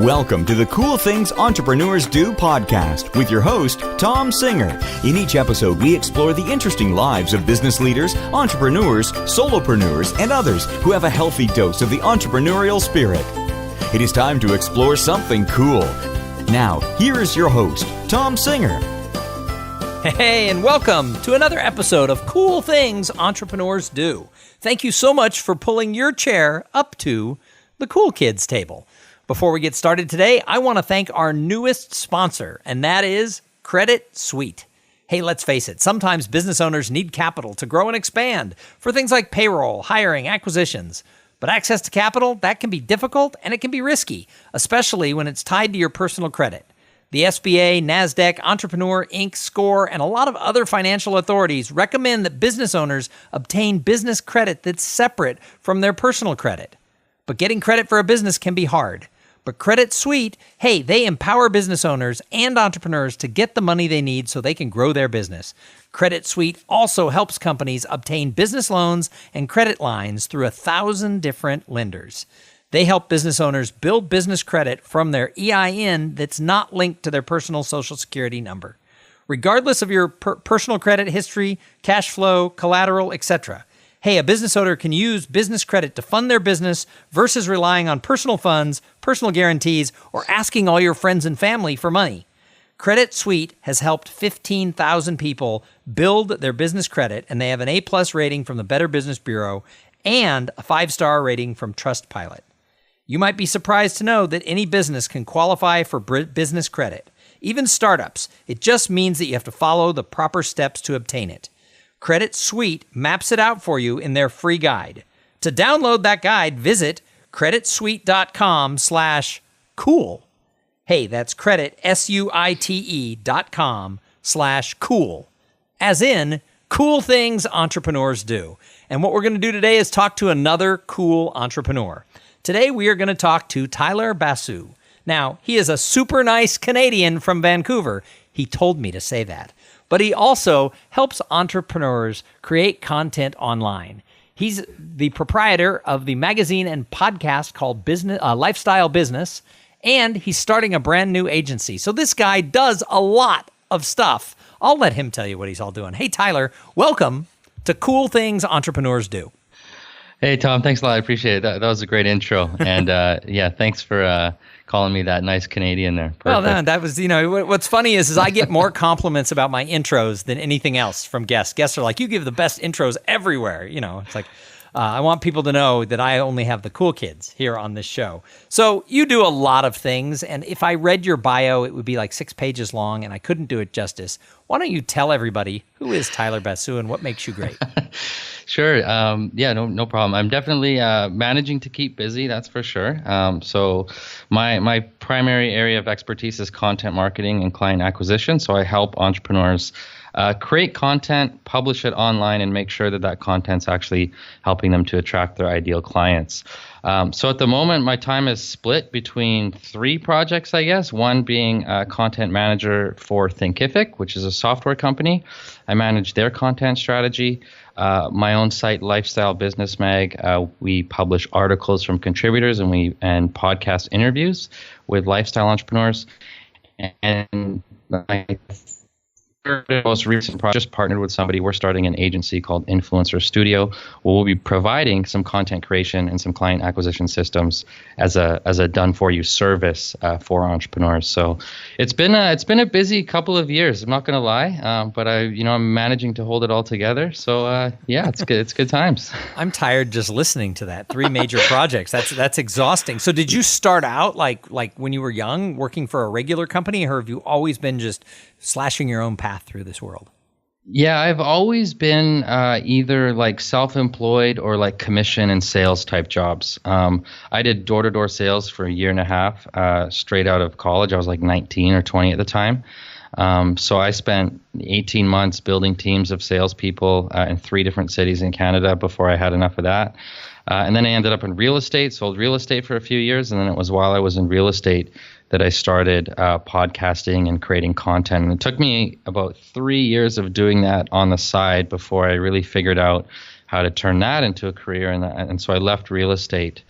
Welcome to the Cool Things Entrepreneurs Do podcast with your host, Tom Singer. In each episode, we explore the interesting lives of business leaders, entrepreneurs, solopreneurs, and others who have a healthy dose of the entrepreneurial spirit. It is time to explore something cool. Now, here is your host, Tom Singer. Hey, and welcome to another episode of Cool Things Entrepreneurs Do. Thank you so much for pulling your chair up to the Cool Kids table. Before we get started today, I want to thank our newest sponsor, and that is Credit Suite. Hey, let's face it, sometimes business owners need capital to grow and expand for things like payroll, hiring, acquisitions. But access to capital, that can be difficult and it can be risky, especially when it's tied to your personal credit. The SBA, NASDAQ, Entrepreneur, Inc., SCORE, and a lot of other financial authorities recommend that business owners obtain business credit that's separate from their personal credit. But getting credit for a business can be hard. But Credit Suite, hey, they empower business owners and entrepreneurs to get the money they need so they can grow their business. Credit Suite also helps companies obtain business loans and credit lines through 1,000 different lenders. They help business owners build business credit from their EIN that's not linked to their personal Social Security number. Regardless of your personal credit history, cash flow, collateral, etc. Hey, a business owner can use business credit to fund their business versus relying on personal funds, personal guarantees, or asking all your friends and family for money. Credit Suite has helped 15,000 people build their business credit, and they have an A+ rating from the Better Business Bureau and a 5-star rating from Trustpilot. You might be surprised to know that any business can qualify for business credit, even startups. It just means that you have to follow the proper steps to obtain it. Credit Suite maps it out for you in their free guide. To download that guide, visit creditsuite.com/cool. Hey, that's credit, SUITE.com/cool. As in, cool things entrepreneurs do. And what we're going to do today is talk to another cool entrepreneur. Today, we are going to talk to Tyler Basu. Now, he is a super nice Canadian from Vancouver. He told me to say that. But he also helps entrepreneurs create content online. He's the proprietor of the magazine and podcast called Lifestyle Business, and he's starting a brand new agency. So this guy does a lot of stuff. I'll let him tell you what he's all doing. Hey, Tyler, welcome to Cool Things Entrepreneurs Do. Hey, Tom, thanks a lot. I appreciate it. That was a great intro. And yeah, thanks for calling me that nice Canadian there. Perfect. Well, no, that was, what's funny is I get more compliments about my intros than anything else from guests. Guests are like, you give the best intros everywhere. It's like, I want people to know that I only have the cool kids here on this show. So you do a lot of things. And if I read your bio, it would be like 6 pages long and I couldn't do it justice. Why don't you tell everybody who is Tyler Basu and what makes you great? Sure. Yeah, no problem. I'm definitely managing to keep busy, that's for sure. So my primary area of expertise is content marketing and client acquisition. So I help entrepreneurs create content, publish it online, and make sure that content's actually helping them to attract their ideal clients. So at the moment, my time is split between 3 projects, I guess. One being a content manager for Thinkific, which is a software company. I manage their content strategy. My own site, Lifestyle Business Mag, we publish articles from contributors and podcast interviews with lifestyle entrepreneurs. And my most recent project, just partnered with somebody. We're starting an agency called Influencer Studio, where we'll be providing some content creation and some client acquisition systems as a done-for-you service for entrepreneurs. So it's been a busy couple of years. I'm not going to lie, but I'm managing to hold it all together. So yeah, it's good. It's good times. I'm tired just listening to that. 3 major projects. That's exhausting. So did you start out like when you were young, working for a regular company, or have you always been just slashing your own path through this world? Yeah, I've always been either like self-employed or like commission and sales type jobs. I did door-to-door sales for a year and a half straight out of college. I was like 19 or 20 at the time. So I spent 18 months building teams of salespeople in 3 different cities in Canada before I had enough of that. And then I ended up in real estate, sold real estate for a few years. And then it was while I was in real estate that I started podcasting and creating content. And it took me about 3 years of doing that on the side before I really figured out how to turn that into a career. And so I left real estate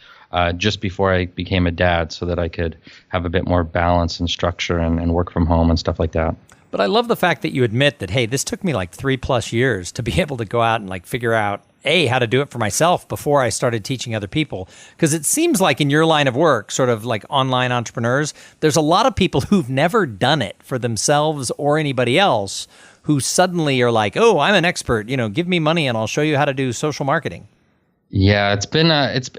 just before I became a dad, so that I could have a bit more balance and structure and work from home and stuff like that. But I love the fact that you admit that, hey, this took me like 3+ years to be able to go out and like figure out, how to do it for myself before I started teaching other people. Because it seems like in your line of work, sort of like online entrepreneurs, there's a lot of people who've never done it for themselves or anybody else who suddenly are like, oh, I'm an expert, give me money and I'll show you how to do social marketing. Yeah,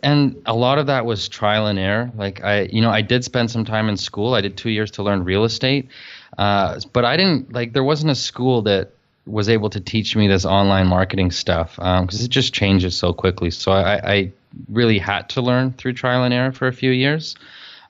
and a lot of that was trial and error. Like I did spend some time in school. I did 2 years to learn real estate. But I didn't there wasn't a school that was able to teach me this online marketing stuff, because it just changes so quickly. So I really had to learn through trial and error for a few years.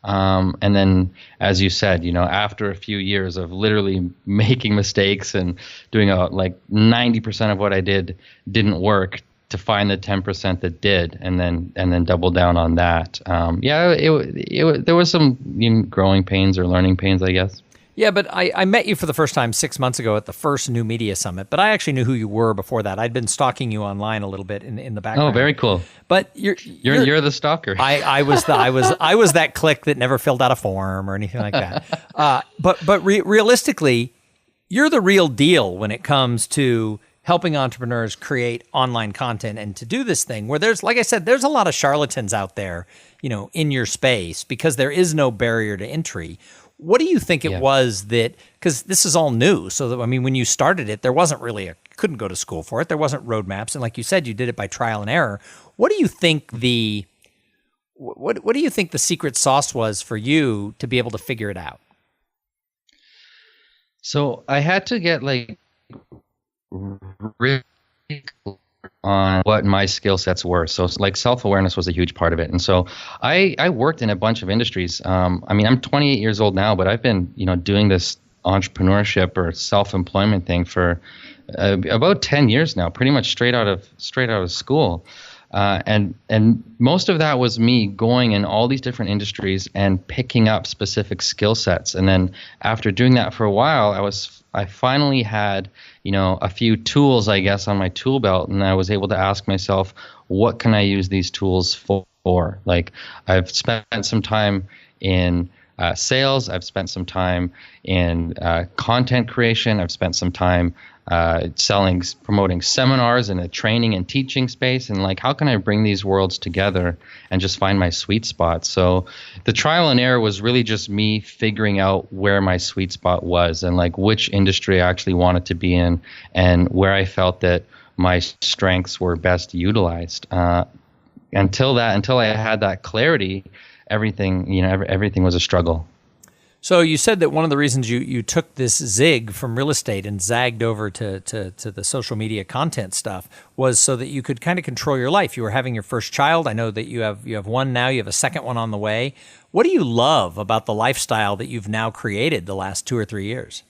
And then, as you said, after a few years of literally making mistakes and doing 90% of what I did didn't work, to find the 10% that did, and then double down on that. There was some growing pains or learning pains, I guess. Yeah, but I met you for the first time 6 months ago at the first New Media Summit, but I actually knew who you were before that. I'd been stalking you online a little bit in the background. Oh, very cool. But you're the stalker. I was that clique that never filled out a form or anything like that. But realistically, you're the real deal when it comes to helping entrepreneurs create online content and to do this thing where there's, like I said, there's a lot of charlatans out there, in your space because there is no barrier to entry. What do you think it was that, because this is all new, so that, when you started it, there wasn't really couldn't go to school for it. There wasn't roadmaps. And like you said, you did it by trial and error. What do you think what do you think the secret sauce was for you to be able to figure it out? So I had to get really on what my skill sets were. So self-awareness was a huge part of it. And so I worked in a bunch of industries. I'm 28 years old now, but I've been, doing this entrepreneurship or self-employment thing for about 10 years now, pretty much straight out of school. And most of that was me going in all these different industries and picking up specific skill sets. And then after doing that for a while, I finally had, a few tools, I guess, on my tool belt, and I was able to ask myself, what can I use these tools for? Like, I've spent some time in sales, I've spent some time in content creation, I've spent some time promoting seminars in a training and teaching space, and how can I bring these worlds together and just find my sweet spot? So the trial and error was really just me figuring out where my sweet spot was and which industry I actually wanted to be in and where I felt that my strengths were best utilized. Until I had that clarity, everything was a struggle. So you said that one of the reasons you took this zig from real estate and zagged over to the social media content stuff was so that you could kind of control your life. You were having your first child. I know that you have one now. You have a second one on the way. What do you love about the lifestyle that you've now created the last 2 or 3 years?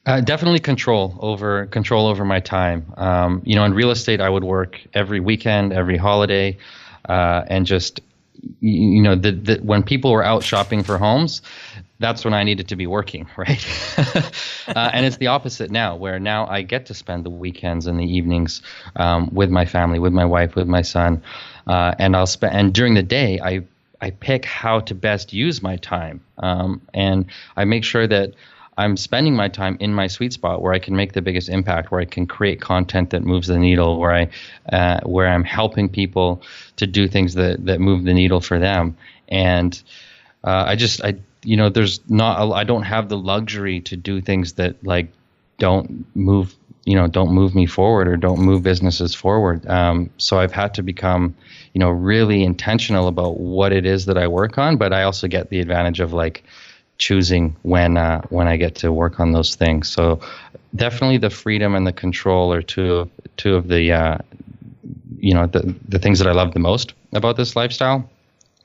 Definitely control over my time. In real estate, I would work every weekend, every holiday, and just when people were out shopping for homes, that's when I needed to be working, right? And it's the opposite now, where now I get to spend the weekends and the evenings with my family, with my wife, with my son, and during the day I pick how to best use my time, and I make sure that I'm spending my time in my sweet spot where I can make the biggest impact, where I can create content that moves the needle, where I'm helping people to do things that move the needle for them. And I don't have the luxury to do things that don't move me forward or don't move businesses forward. So I've had to become, really intentional about what it is that I work on, but I also get the advantage of choosing when I get to work on those things. So definitely the freedom and the control are two of the the things that I love the most about this lifestyle.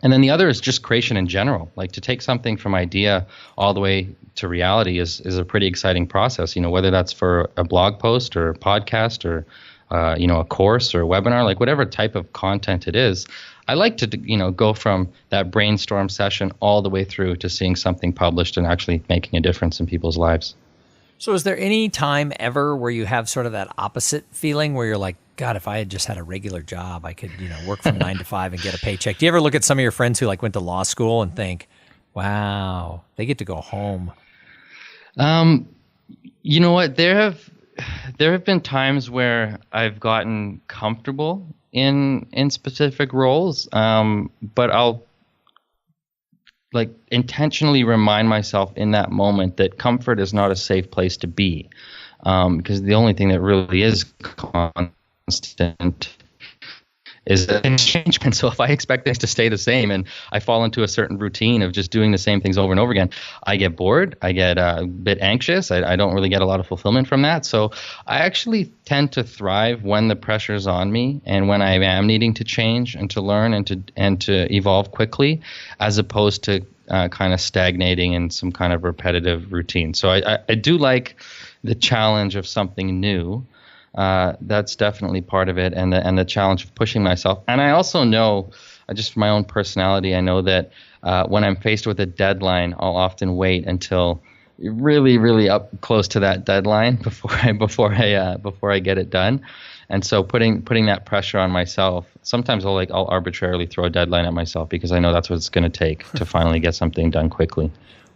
And then the other is just creation in general. To take something from idea all the way to reality is a pretty exciting process. Whether that's for a blog post or a podcast or a course or a webinar, whatever type of content it is. I like to, go from that brainstorm session all the way through to seeing something published and actually making a difference in people's lives. So is there any time ever where you have sort of that opposite feeling where you're like, God, if I had just had a regular job, I could, work from 9 to 5 and get a paycheck? Do you ever look at some of your friends who like went to law school and think, wow, they get to go home? You know what? There have been times where I've gotten comfortable in specific roles, but I'll like intentionally remind myself in that moment that comfort is not a safe place to be, because the only thing that really is constant is an changement. So if I expect things to stay the same and I fall into a certain routine of just doing the same things over and over again, I get bored. I get a bit anxious. I don't really get a lot of fulfillment from that. So I actually tend to thrive when the pressure's on me and when I am needing to change and to learn and to evolve quickly, as opposed to kind of stagnating in some kind of repetitive routine. So I do like the challenge of something new. That's definitely part of it, and the challenge of pushing myself. And I also know, just from my own personality, I know that when I'm faced with a deadline, I'll often wait until really, really up close to that deadline before I get it done. And so putting that pressure on myself, sometimes I'll arbitrarily throw a deadline at myself because I know that's what it's going to take to finally get something done quickly.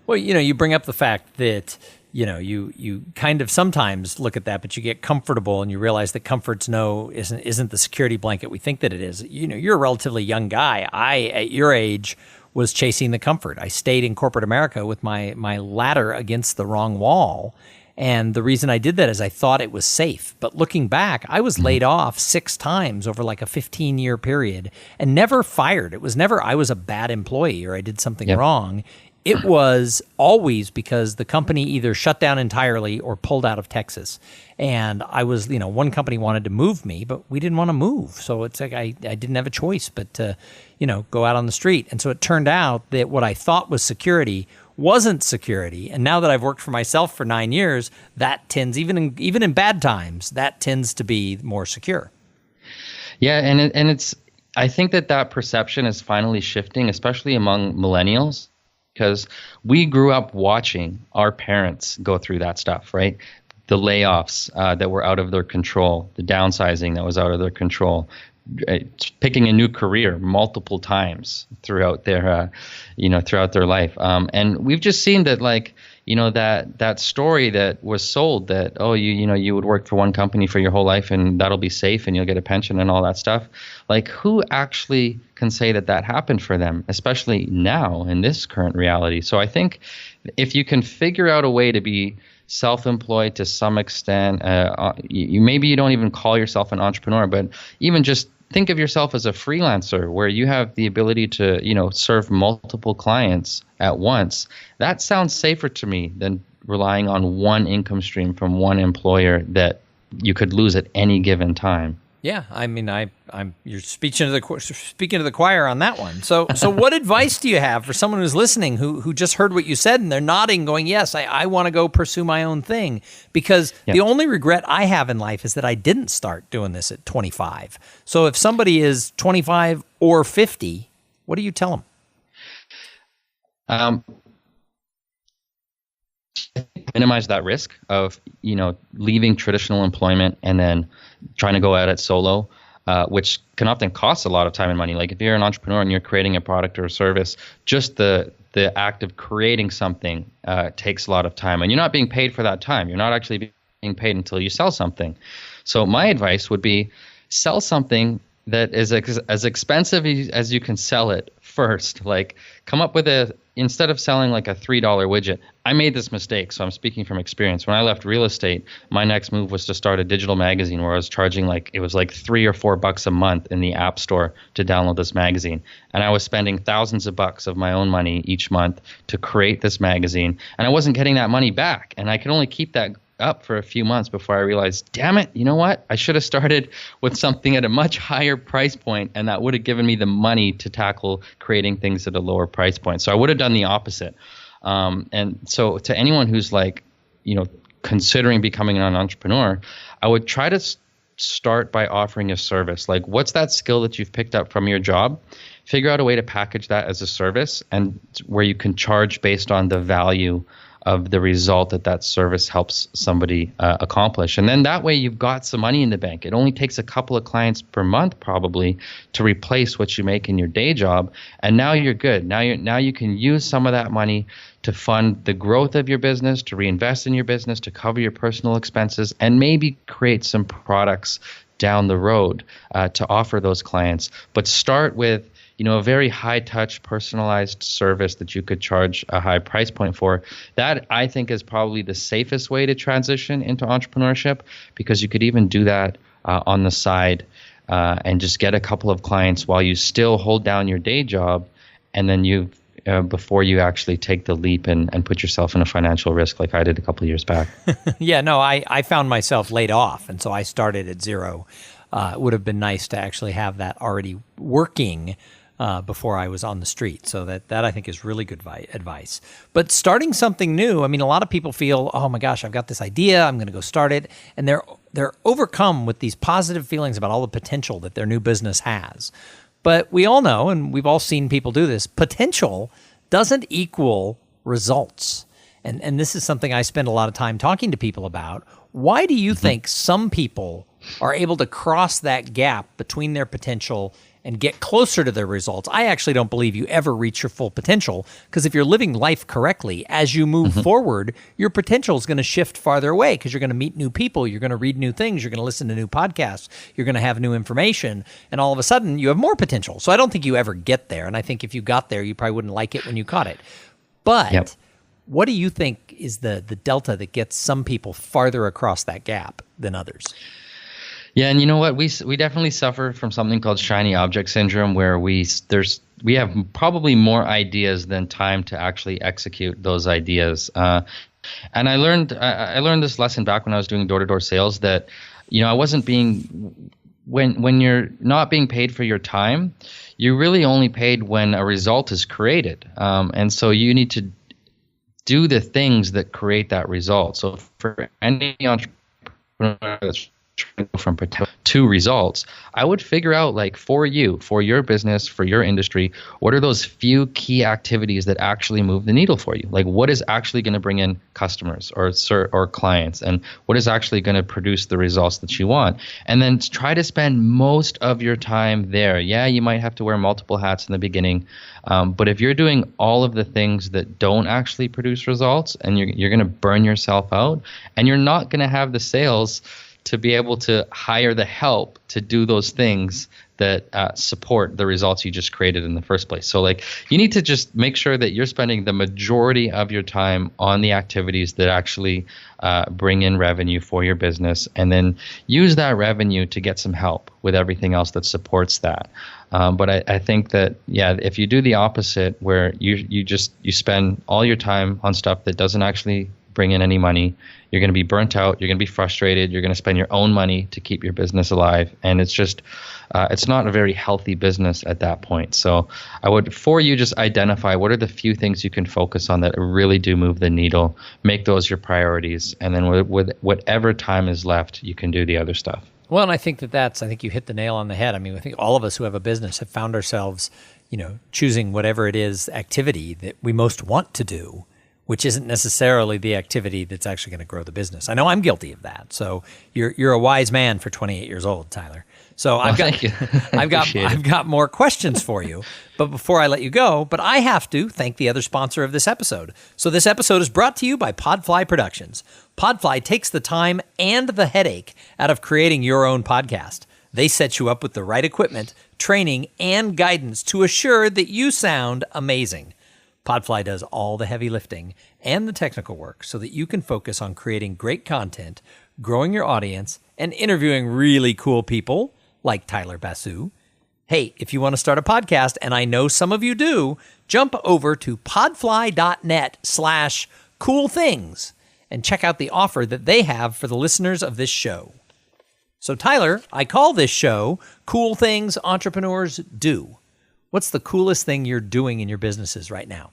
Well, you bring up the fact that you kind of sometimes look at that, but you get comfortable and you realize that comfort's isn't the security blanket we think that it is. You're a relatively young guy. I, at your age, was chasing the comfort. I stayed in corporate America with my ladder against the wrong wall. And the reason I did that is I thought it was safe. But looking back, I was laid off 6 times over like a 15-year period and never fired. It was never I was a bad employee or I did something wrong. It was always because the company either shut down entirely or pulled out of Texas. And I was, one company wanted to move me, but we didn't want to move. So it's like I didn't have a choice but to, go out on the street. And so it turned out that what I thought was security wasn't security. And now that I've worked for myself for 9 years, that tends, even in bad times, that tends to be more secure. Yeah, and it's I think that perception is finally shifting, especially among millennials. Because we grew up watching our parents go through that stuff, right? The layoffs that were out of their control, the downsizing that was out of their control, picking a new career multiple times throughout their, throughout their life. And we've just seen that, that story that was sold that, you would work for one company for your whole life and that'll be safe and you'll get a pension and all that stuff. Like, who actually can say that happened for them, especially now in this current reality? So I think if you can figure out a way to be self-employed to some extent, maybe you don't even call yourself an entrepreneur, but even just think of yourself as a freelancer where you have the ability to, serve multiple clients at once. That sounds safer to me than relying on one income stream from one employer that you could lose at any given time. Yeah, I mean, you're speaking to the choir on that one. So what advice do you have for someone who's listening who just heard what you said and they're nodding, going, yes, I want to go pursue my own thing? Because the only regret I have in life is that I didn't start doing this at 25. So if somebody is 25 or 50, what do you tell them? Minimize that risk of, leaving traditional employment and then trying to go at it solo, which can often cost a lot of time and money. Like if you're an entrepreneur and you're creating a product or a service, just the act of creating something takes a lot of time, and you're not being paid for that time. You're not actually being paid until you sell something. So my advice would be sell something that is as expensive as you can sell it first. Like come up with instead of selling like a $3 widget. I made this mistake, so I'm speaking from experience. When I left real estate, my next move was to start a digital magazine where I was charging $3 or $4 a month in the app store to download this magazine. And I was spending thousands of bucks of my own money each month to create this magazine. And I wasn't getting that money back. And I could only keep that up for a few months before I realized, damn it, you know what? I should have started with something at a much higher price point, and that would have given me the money to tackle creating things at a lower price point. So I would have done the opposite. And so to anyone who's considering becoming an entrepreneur, I would try to start by offering a service. Like, what's that skill that you've picked up from your job? Figure out a way to package that as a service and where you can charge based on the value of the result that service helps somebody accomplish. And then that way you've got some money in the bank. It only takes a couple of clients per month probably to replace what you make in your day job. And now you're good. Now you can use some of that money to fund the growth of your business, to reinvest in your business, to cover your personal expenses, and maybe create some products down the road to offer those clients. But start with a very high touch personalized service that you could charge a high price point for. That I think is probably the safest way to transition into entrepreneurship, because you could even do that on the side and just get a couple of clients while you still hold down your day job, and then before you actually take the leap and put yourself in a financial risk like I did a couple of years back. Yeah, no, I found myself laid off, and so I started at zero. It would have been nice to actually have that already working before I was on the street. So that I think is really good advice. But starting something new, I mean, a lot of people feel, oh my gosh, I've got this idea, I'm going to go start it. And they're overcome with these positive feelings about all the potential that their new business has. But we all know, and we've all seen people do this, potential doesn't equal results. And this is something I spend a lot of time talking to people about. Why do you think some people are able to cross that gap between their potential and get closer to their results? I actually don't believe you ever reach your full potential, because if you're living life correctly, as you move forward, your potential is going to shift farther away, because you're going to meet new people, you're going to read new things, you're going to listen to new podcasts, you're going to have new information, and all of a sudden you have more potential. So I don't think you ever get there, and I think if you got there, you probably wouldn't like it when you caught it. But what do you think is the delta that gets some people farther across that gap than others? Yeah, and you know what? We definitely suffer from something called shiny object syndrome, where we have probably more ideas than time to actually execute those ideas. And I learned this lesson back when I was doing door-to-door sales, that I wasn't being when you're not being paid for your time, you're really only paid when a result is created. And so you need to do the things that create that result. So for any entrepreneur that's from potential to results, I would figure out, like, for your business, for your industry, what are those few key activities that actually move the needle for you? Like, what is actually going to bring in customers or clients, and what is actually going to produce the results that you want? And then try to spend most of your time there. Yeah, you might have to wear multiple hats in the beginning, but if you're doing all of the things that don't actually produce results, and you're going to burn yourself out, and you're not going to have the sales to be able to hire the help to do those things that support the results you just created in the first place. So, like, you need to just make sure that you're spending the majority of your time on the activities that actually bring in revenue for your business, and then use that revenue to get some help with everything else that supports that. But I think that, if you do the opposite, where you spend all your time on stuff that doesn't actually bring in any money, you're going to be burnt out, you're going to be frustrated, you're going to spend your own money to keep your business alive, and it's just it's not a very healthy business at that point. So I would, just identify what are the few things you can focus on that really do move the needle, make those your priorities, and then with whatever time is left, you can do the other stuff. Well, and I think I think you hit the nail on the head. I mean, I think all of us who have a business have found ourselves, choosing whatever it is activity that we most want to do, which isn't necessarily the activity that's actually going to grow the business. I know I'm guilty of that. So you're a wise man for 28 years old, Tyler. So I've got more questions for you. But before I let you go, I have to thank the other sponsor of this episode. So this episode is brought to you by Podfly Productions. Podfly takes the time and the headache out of creating your own podcast. They set you up with the right equipment, training, and guidance to assure that you sound amazing. Podfly does all the heavy lifting and the technical work so that you can focus on creating great content, growing your audience, and interviewing really cool people like Tyler Basu. Hey, if you want to start a podcast, and I know some of you do, jump over to podfly.net/coolthings and check out the offer that they have for the listeners of this show. So Tyler, I call this show Cool Things Entrepreneurs Do. What's the coolest thing you're doing in your businesses right now?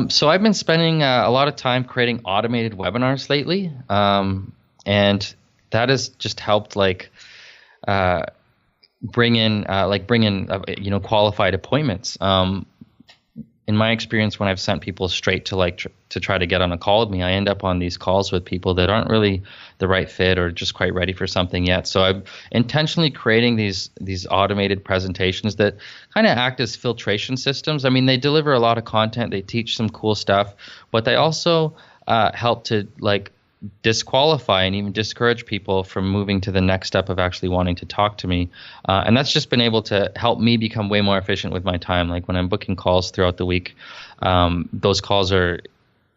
So I've been spending a lot of time creating automated webinars lately, and that has just helped bring in qualified appointments. in my experience, when I've sent people straight to to try to get on a call with me, I end up on these calls with people that aren't really the right fit or just quite ready for something yet. So I'm intentionally creating these automated presentations that kind of act as filtration systems. I mean, they deliver a lot of content, they teach some cool stuff, but they also help to disqualify and even discourage people from moving to the next step of actually wanting to talk to me. And that's just been able to help me become way more efficient with my time. Like when I'm booking calls throughout the week, those calls are,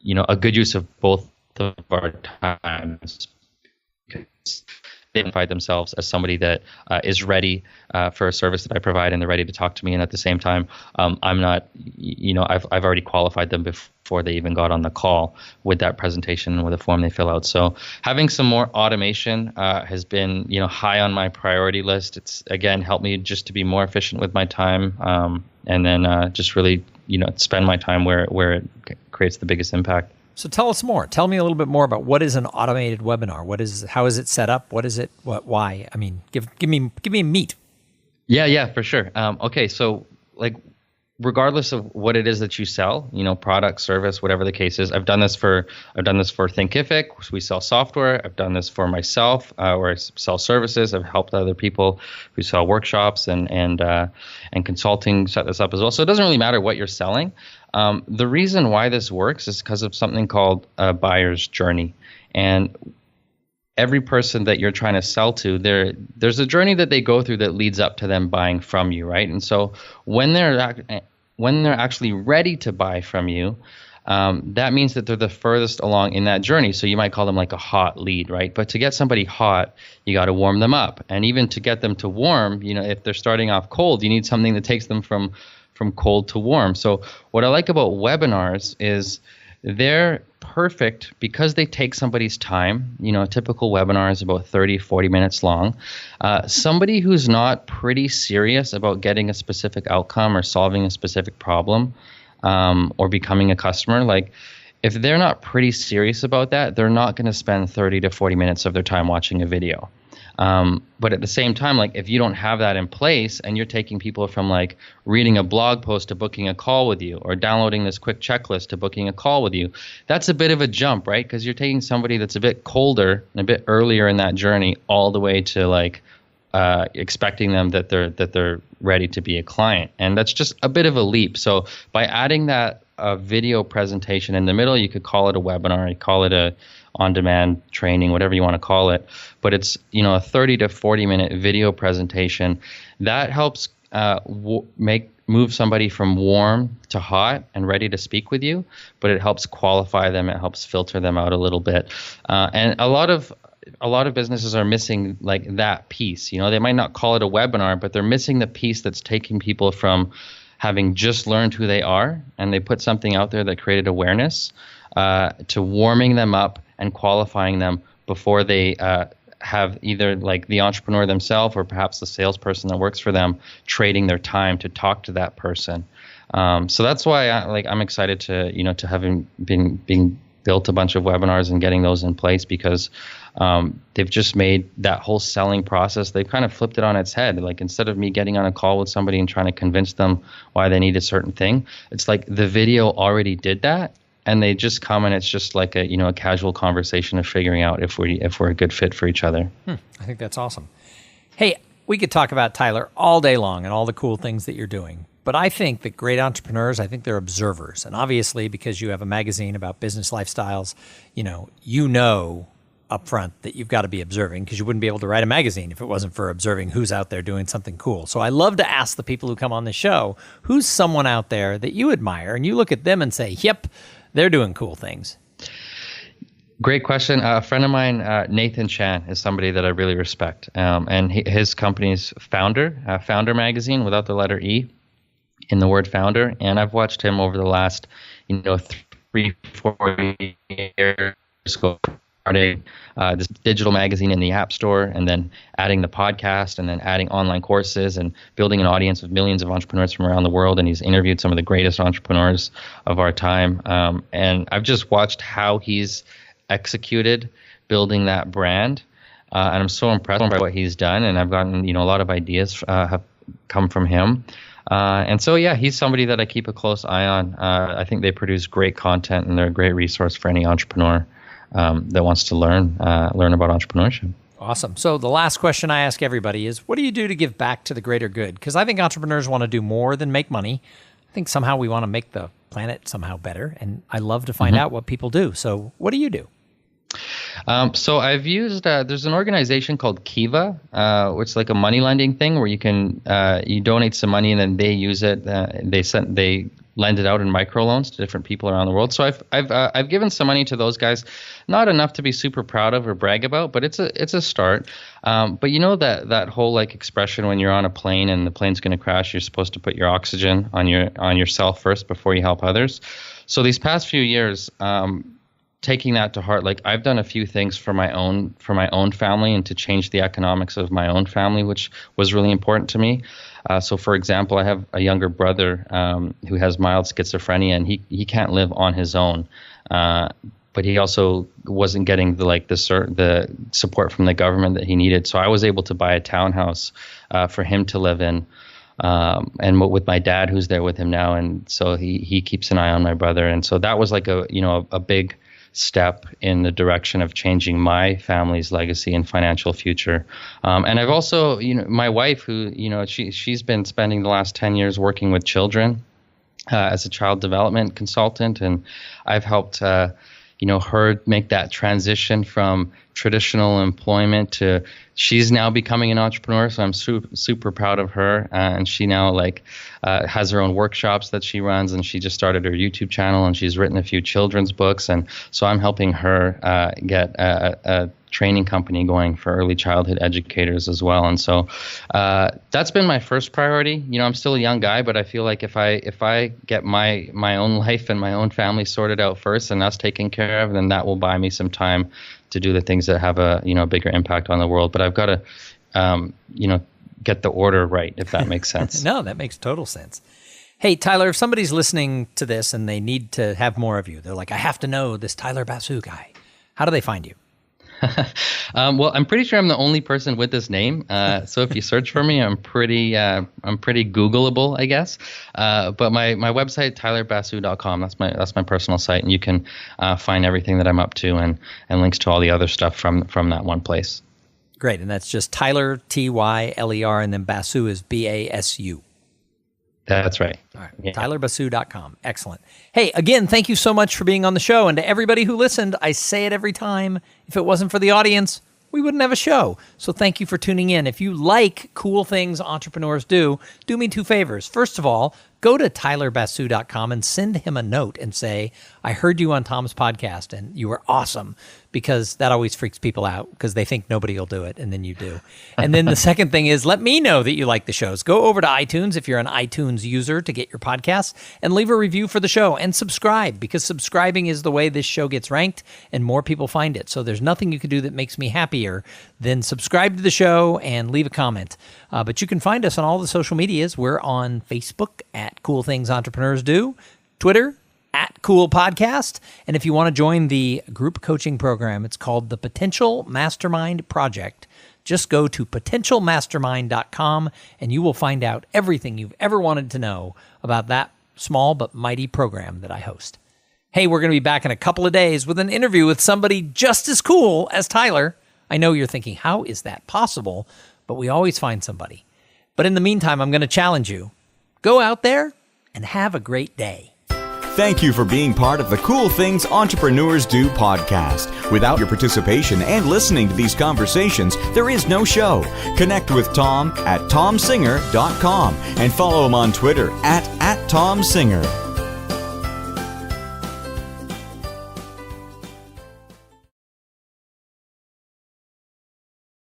a good use of both of our times. They identify themselves as somebody that is ready for a service that I provide, and they're ready to talk to me. And at the same time, I'm not, I've already qualified them before they even got on the call with that presentation and with the form they fill out. So having some more automation has been, high on my priority list. It's again helped me just to be more efficient with my time, and then just really, spend my time where it creates the biggest impact. So tell us more. Tell me a little bit more about what is an automated webinar. How is it set up? What is it? Why? I mean, give me meat. Yeah, for sure. Okay, so regardless of what it is that you sell, product, service, whatever the case is, I've done this for Thinkific. We sell software. I've done this for myself, where I sell services. I've helped other people who sell workshops and consulting set this up as well. So it doesn't really matter what you're selling. The reason why this works is because of something called a buyer's journey. And every person that you're trying to sell to, there's a journey that they go through that leads up to them buying from you, right? And so when they're actually ready to buy from you, that means that they're the furthest along in that journey. So you might call them like a hot lead, right? But to get somebody hot, you got to warm them up. And even to get them to warm, if they're starting off cold, you need something that takes them from cold to warm. So what I like about webinars is they're perfect because they take somebody's time. A typical webinar is about 30, 40 minutes long. Somebody who's not pretty serious about getting a specific outcome or solving a specific problem, or becoming a customer, if they're not pretty serious about that, they're not going to spend 30 to 40 minutes of their time watching a video. But at the same time, if you don't have that in place and you're taking people from reading a blog post to booking a call with you, or downloading this quick checklist to booking a call with you, that's a bit of a jump, right? Because you're taking somebody that's a bit colder and a bit earlier in that journey all the way to expecting them that they're ready to be a client. And that's just a bit of a leap. So by adding that video presentation in the middle, you could call it a webinar, you call it a on-demand training, whatever you want to call it, but it's a 30 to 40 minute video presentation that helps move somebody from warm to hot and ready to speak with you, but it helps qualify them, it helps filter them out a little bit, and a lot of businesses are missing that piece. They might not call it a webinar, but they're missing the piece that's taking people from having just learned who they are and they put something out there that created awareness, to warming them up and qualifying them before they have either the entrepreneur themselves or perhaps the salesperson that works for them trading their time to talk to that person. So that's why I'm excited to having being built a bunch of webinars and getting those in place, because they've just made that whole selling process, they've kind of flipped it on its head. Instead of me getting on a call with somebody and trying to convince them why they need a certain thing, it's the video already did that. And they just come and it's just a casual conversation of figuring out if we're a good fit for each other. I think that's awesome. Hey, we could talk about Tyler all day long and all the cool things that you're doing. But I think that great entrepreneurs, I think they're observers. And obviously, because you have a magazine about business lifestyles, you know up front that you've got to be observing, because you wouldn't be able to write a magazine if it wasn't for observing who's out there doing something cool. So I love to ask the people who come on the show, who's someone out there that you admire and you look at them and say, yep, they're doing cool things. Great question. A friend of mine, Nathan Chan, is somebody that I really respect. And his company's Founder magazine, without the letter E in the word founder. And I've watched him over the last, 3-4 years go starting this digital magazine in the App Store, and then adding the podcast, and then adding online courses, and building an audience of millions of entrepreneurs from around the world. And he's interviewed some of the greatest entrepreneurs of our time. And I've just watched how he's executed building that brand. And I'm so impressed by what he's done. And I've gotten, a lot of ideas have come from him. And so, yeah, he's somebody that I keep a close eye on. I think they produce great content, and they're a great resource for any entrepreneur that wants to learn about entrepreneurship. Awesome. So the last question I ask everybody is, what do you do to give back to the greater good? Because I think entrepreneurs want to do more than make money. I think somehow we want to make the planet somehow better, and I love to find out what people do. So what do you do? So I've used, there's an organization called Kiva, which is like a money lending thing where you can, you donate some money and then they use it. They lend it out in microloans to different people around the world. So I've given some money to those guys, not enough to be super proud of or brag about, but it's a start. But you know that whole like expression when you're on a plane and the plane's going to crash, you're supposed to put your oxygen on yourself first before you help others. So these past few years, taking that to heart, like I've done a few things for my own family and to change the economics of my own family, which was really important to me. So, for example, I have a younger brother who has mild schizophrenia, and he can't live on his own. But he also wasn't getting the support from the government that he needed. So I was able to buy a townhouse for him to live in, and with my dad who's there with him now. And so he keeps an eye on my brother. And so that was like a big step in the direction of changing my family's legacy and financial future. And I've also, my wife, who, she's been spending the last 10 years working with children as a child development consultant. And I've helped, her make that transition from traditional employment to she's now becoming an entrepreneur. So I'm super proud of her. And she now has her own workshops that she runs, and she just started her YouTube channel, and she's written a few children's books. And so I'm helping her get a training company going for early childhood educators as well. And so that's been my first priority. I'm still a young guy, but I feel like if I get my own life and my own family sorted out first and that's taken care of, then that will buy me some time to do the things that have a bigger impact on the world. But I've got to get the order right, if that makes sense. No, that makes total sense. Hey, Tyler, if somebody's listening to this and they need to have more of you, they're like, I have to know this Tyler Basu guy. How do they find you? Well, I'm pretty sure I'm the only person with this name. So if you search for me, I'm pretty Googleable, I guess. But my website, tylerbasu.com, that's my personal site, and you can find everything that I'm up to and links to all the other stuff from that one place. Great, and that's just Tyler, Tyler, and then Basu is Basu. That's right. All right. Yeah. TylerBasu.com. Excellent. Hey, again, thank you so much for being on the show. And to everybody who listened, I say it every time. If it wasn't for the audience, we wouldn't have a show. So thank you for tuning in. If you like cool things entrepreneurs do me two favors. First of all, go to TylerBasu.com and send him a note and say, I heard you on Tom's podcast and you were awesome, because that always freaks people out because they think nobody will do it, and then you do. And then the second thing is, let me know that you like the shows. Go over to iTunes if you're an iTunes user to get your podcasts, and leave a review for the show, and subscribe, because subscribing is the way this show gets ranked and more people find it. So there's nothing you can do that makes me happier than subscribe to the show and leave a comment. But you can find us on all the social medias. We're on Facebook at Cool Things Entrepreneurs Do, Twitter at Cool Podcast. And if you want to join the group coaching program, it's called the Potential Mastermind Project. Just go to potentialmastermind.com and you will find out everything you've ever wanted to know about that small but mighty program that I host. Hey, we're going to be back in a couple of days with an interview with somebody just as cool as Tyler. I know you're thinking, how is that possible? But we always find somebody. But in the meantime, I'm going to challenge you. Go out there and have a great day. Thank you for being part of the Cool Things Entrepreneurs Do podcast. Without your participation and listening to these conversations, there is no show. Connect with Tom at tomsinger.com and follow him on Twitter at tomsinger.